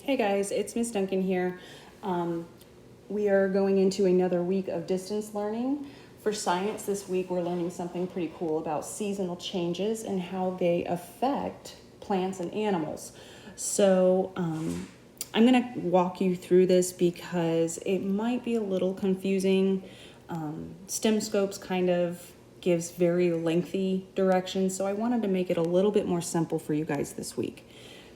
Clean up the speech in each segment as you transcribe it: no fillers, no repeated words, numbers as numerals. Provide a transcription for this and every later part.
Hey guys, it's Miss Duncan here. We are going into another week of distance learning. For science this week, we're learning something pretty cool about seasonal changes and how they affect plants and animals. So I'm going to walk you through this because it might be a little confusing. STEMscopes kind of gives very lengthy directions, so I wanted to make it a little bit more simple for you guys this week.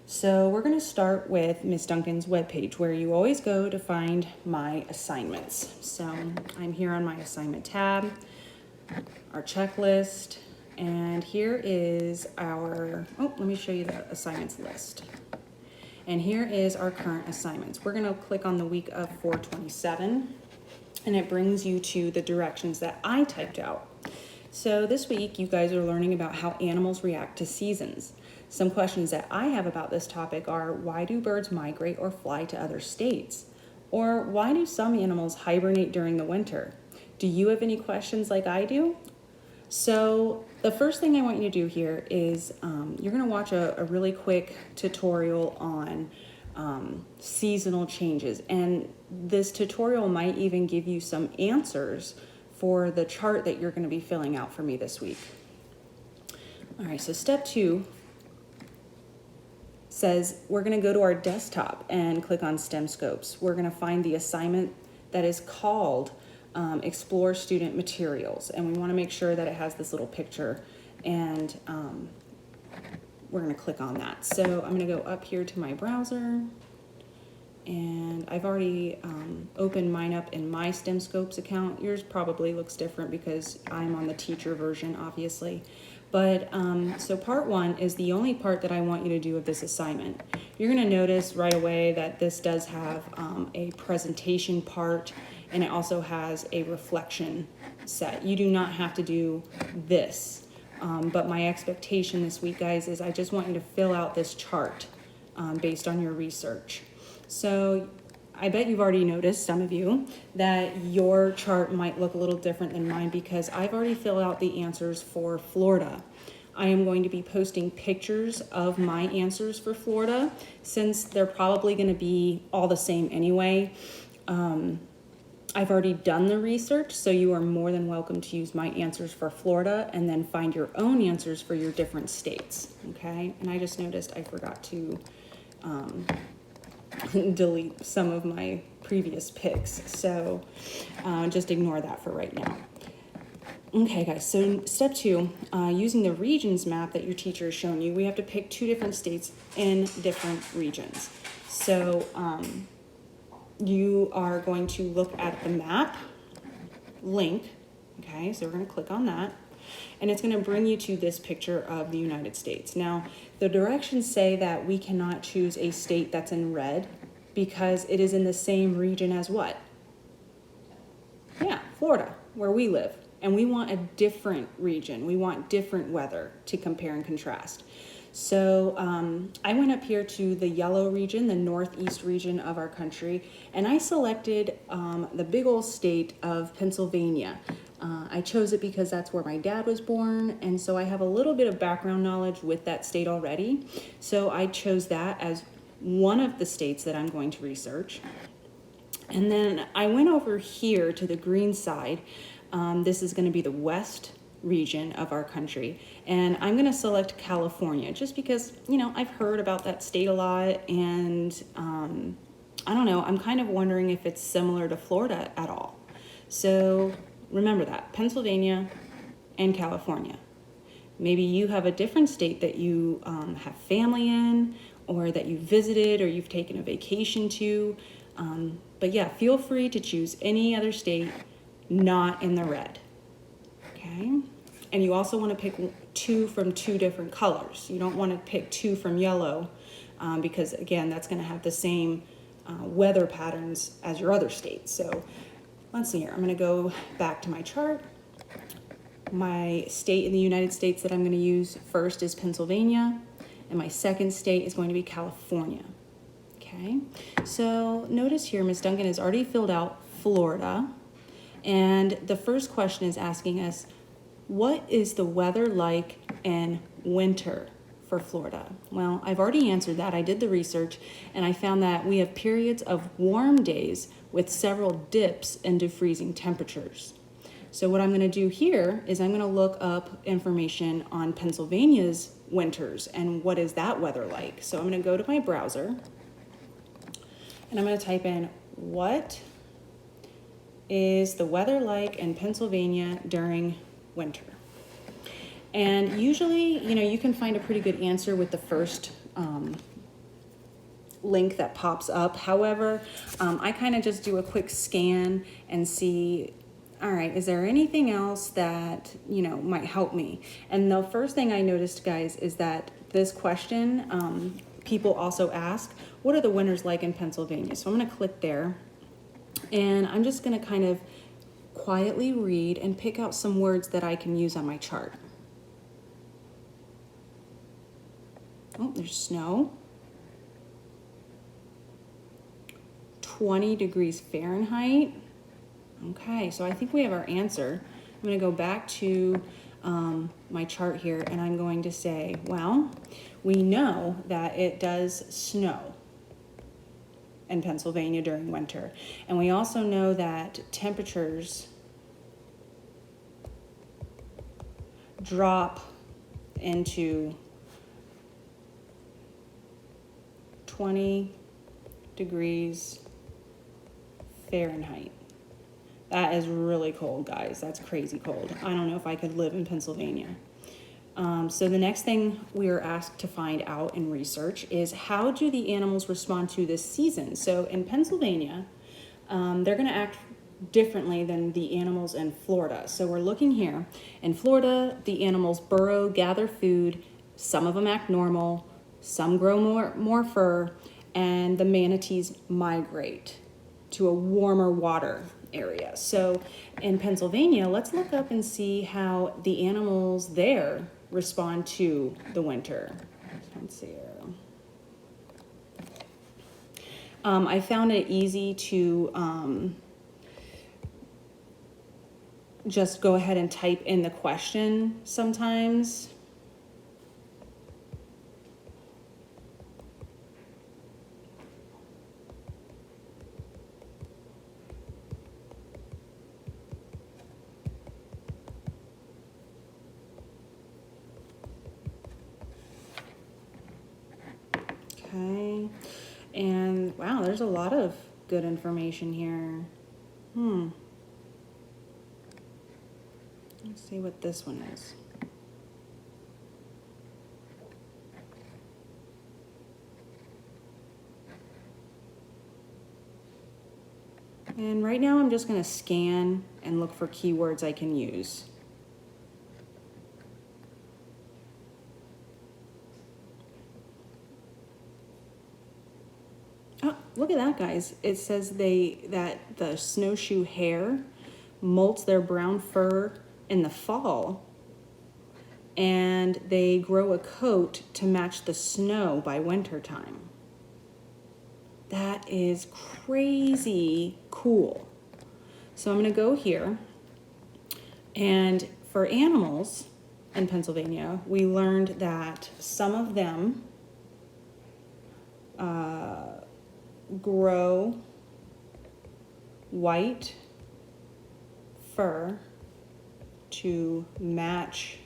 So we're going to start with Miss Duncan's webpage where you always go to find my assignments. So I'm here on my assignment tab, our checklist, and here is let me show you the assignments list. And here is our current assignments. We're going to click on the week of 427 and it brings you to the directions that I typed out. So this week you guys are learning about how animals react to seasons. Some questions that I have about this topic are, why do birds migrate or fly to other states? Or why do some animals hibernate during the winter? Do you have any questions like I do? So the first thing I want you to do here is you're going to watch a really quick tutorial on seasonal changes. And this tutorial might even give you some answers for the chart that you're going to be filling out for me this week. All right, so step 2 says we're going to go to our desktop and click on STEMscopes. We're going to find the assignment that is called Explore Student Materials, and we want to make sure that it has this little picture, and we're going to click on that. So I'm going to go up here to my browser, and I've already opened mine up in my STEMscopes account. Yours probably looks different because I'm on the teacher version, obviously. But so part 1 is the only part that I want you to do of this assignment. You're going to notice right away that this does have a presentation part, and it also has a reflection set. You do not have to do this, but my expectation this week, guys, is I just want you to fill out this chart based on your research. So I bet you've already noticed, some of you, that your chart might look a little different than mine because I've already filled out the answers for Florida. I am going to be posting pictures of my answers for Florida since they're probably going to be all the same anyway. I've already done the research, so you are more than welcome to use my answers for Florida and then find your own answers for your different states, okay? And I just noticed I forgot to delete some of my previous picks, so just ignore that for right now. Okay guys, so step 2, using the regions map that your teacher has shown you, we have to pick 2 different states in different regions. So you are going to look at the map link, okay, so we're going to click on that, and it's going to bring you to this picture of the United States. Now, the directions say that we cannot choose a state that's in red because it is in the same region as what? Yeah, Florida, where we live. And we want a different region. We want different weather to compare and contrast. So I went up here to the yellow region, the northeast region of our country, and I selected the big old state of Pennsylvania. I chose it because that's where my dad was born, and so I have a little bit of background knowledge with that state already. So I chose that as one of the states that I'm going to research. And then I went over here to the green side. This is going to be the west region of our country, and I'm going to select California just because, you know, I've heard about that state a lot, and I don't know, I'm kind of wondering if it's similar to Florida at all. So remember that, Pennsylvania and California. Maybe you have a different state that you have family in, or that you visited, or you've taken a vacation to, but yeah, feel free to choose any other state not in the red. Okay, and you also want to pick 2 from 2 different colors. You don't want to pick 2 from yellow because, again, that's going to have the same weather patterns as your other states. So let's see here. I'm going to go back to my chart. My state in the United States that I'm going to use first is Pennsylvania, and my second state is going to be California. Okay, so notice here Ms. Duncan has already filled out Florida, and the first question is asking us, what is the weather like in winter for Florida? Well, I've already answered that. I did the research and I found that we have periods of warm days with several dips into freezing temperatures. So what I'm going to do here is I'm going to look up information on Pennsylvania's winters and what is that weather like. So I'm going to go to my browser and I'm going to type in what is the weather like in Pennsylvania during winter. And usually, you can find a pretty good answer with the first link that pops up. However, I kind of just do a quick scan and see, all right, is there anything else that, might help me? And the first thing I noticed, guys, is that this question, people also ask, what are the winters like in Pennsylvania? So I'm going to click there and I'm just going to kind of quietly read and pick out some words that I can use on my chart. Oh, there's snow. 20 degrees Fahrenheit. Okay, so I think we have our answer. I'm going to go back to my chart here and I'm going to say, well, we know that it does snow in Pennsylvania during winter. And we also know that temperatures drop into 20 degrees Fahrenheit. That is really cold, guys. That's crazy cold. I don't know if I could live in Pennsylvania. So the next thing we are asked to find out in research is how do the animals respond to this season? So in Pennsylvania, they're going to act differently than the animals in Florida. So we're looking here. In Florida, the animals burrow, gather food. Some of them act normal. Some grow more fur. And the manatees migrate to a warmer water area. So in Pennsylvania, let's look up and see how the animals there respond to the winter. Let's see here. I found it easy to just go ahead and type in the question sometimes. Okay, and wow, there's a lot of good information here. Let's see what this one is. And right now I'm just going to scan and look for keywords I can use. Oh, look at that, guys. It says that the snowshoe hare molts their brown fur in the fall and they grow a coat to match the snow by wintertime. That is crazy cool. So I'm going to go here, and for animals in Pennsylvania, we learned that some of them grow white fur to match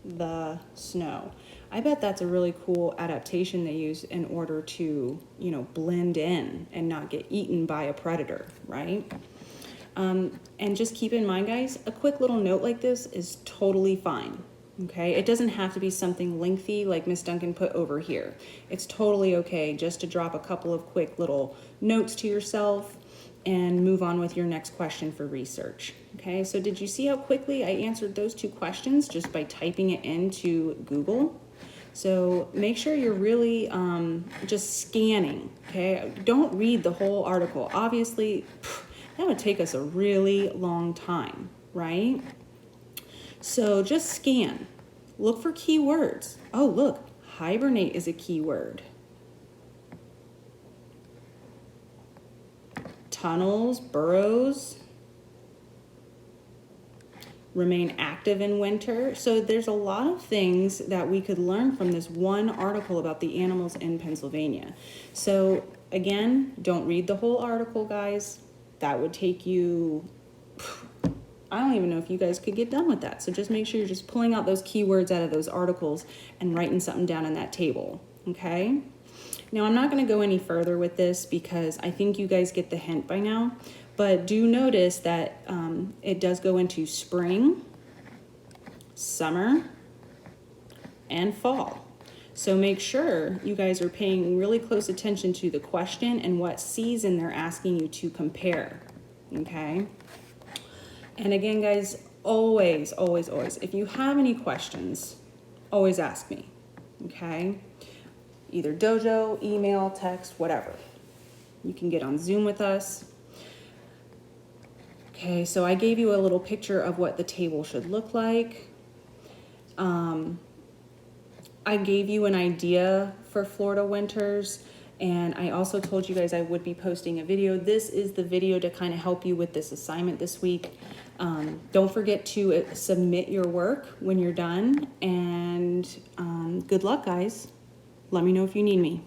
the snow. I bet that's a really cool adaptation they use in order to, blend in and not get eaten by a predator, right? And just keep in mind, guys, a quick little note like this is totally fine, okay? It doesn't have to be something lengthy like Miss Duncan put over here. It's totally okay just to drop a couple of quick little notes to yourself and move on with your next question for research. Okay, so did you see how quickly I answered those two questions just by typing it into Google? So make sure you're really just scanning, okay? Don't read the whole article. Obviously, that would take us a really long time, right? So just scan. Look for keywords. Oh, look, hibernate is a keyword. Tunnels, burrows, remain active in winter. So there's a lot of things that we could learn from this one article about the animals in Pennsylvania. So again, don't read the whole article, guys. That would take you, I don't even know if you guys could get done with that. So just make sure you're just pulling out those keywords out of those articles and writing something down in that table, okay? Now, I'm not going to go any further with this because I think you guys get the hint by now, but do notice that it does go into spring, summer, and fall. So make sure you guys are paying really close attention to the question and what season they're asking you to compare, okay? And again, guys, always, always, always, if you have any questions, always ask me, okay? Either Dojo, email, text, whatever. You can get on Zoom with us. Okay, so I gave you a little picture of what the table should look like. I gave you an idea for Florida winters, and I also told you guys I would be posting a video. This is the video to kind of help you with this assignment this week. Don't forget to submit your work when you're done, and good luck, guys. Let me know if you need me.